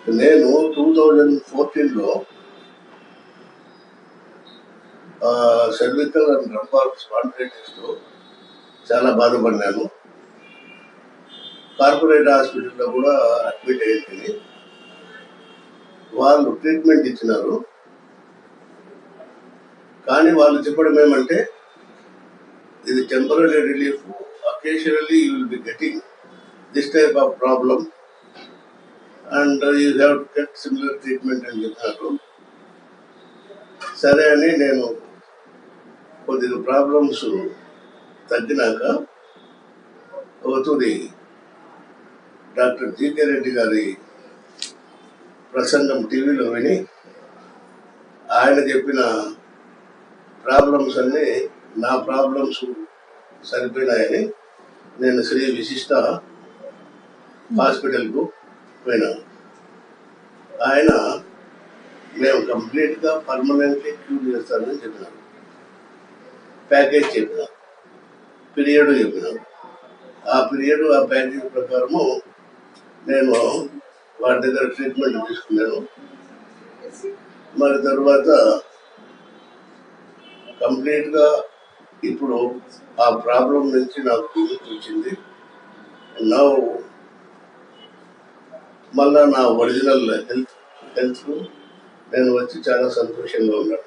నేను 2014లో cervical and lumbar స్పాండిలైటిస్తో చాలా బాధపడినాను. Corporate హాస్పిటల్లో కూడా అడ్మిట్ అయ్యింది. వాళ్ళు ట్రీట్మెంట్ ఇచ్చినారు. కానీ వాళ్ళు చెప్పడం ఏమంటే, ఇది temporary relief, occasionally you will be getting this type of problem and you have to get similar treatment అని చెప్పినారు. సరే అని నేను కొద్దిగా ప్రాబ్లమ్స్ తగ్గినాక ఒకతూరి డాక్టర్ జీకే రెడ్డి గారి ప్రసంగం టీవీలో విని ఆయన చెప్పిన ప్రాబ్లమ్స్ అన్నీ నా ప్రాబ్లమ్స్ సరిపోయినాయని నేను శ్రీ విశిష్ట హాస్పిటల్కు పోయినాను. ఆయన మేము కంప్లీట్గా పర్మనెంట్లీ క్యూర్ చేస్తానని చెప్పినారు. ప్యాకేజ్ చెప్పినారు, పీరియడ్ చెప్పినారు. ఆ పీరియడ్ ఆ ప్యాకేజ్ ప్రకారము నేను వారి దగ్గర ట్రీట్మెంట్ తీసుకున్నాను. మరి తర్వాత కంప్లీట్గా ఇప్పుడు ఆ ప్రాబ్లం నుంచి నాకు విముక్తి వచ్చింది. నా మళ్ళా నా ఒరిజినల్ హెల్త్ నేను వచ్చి చాలా సంతోషంగా ఉన్నాను.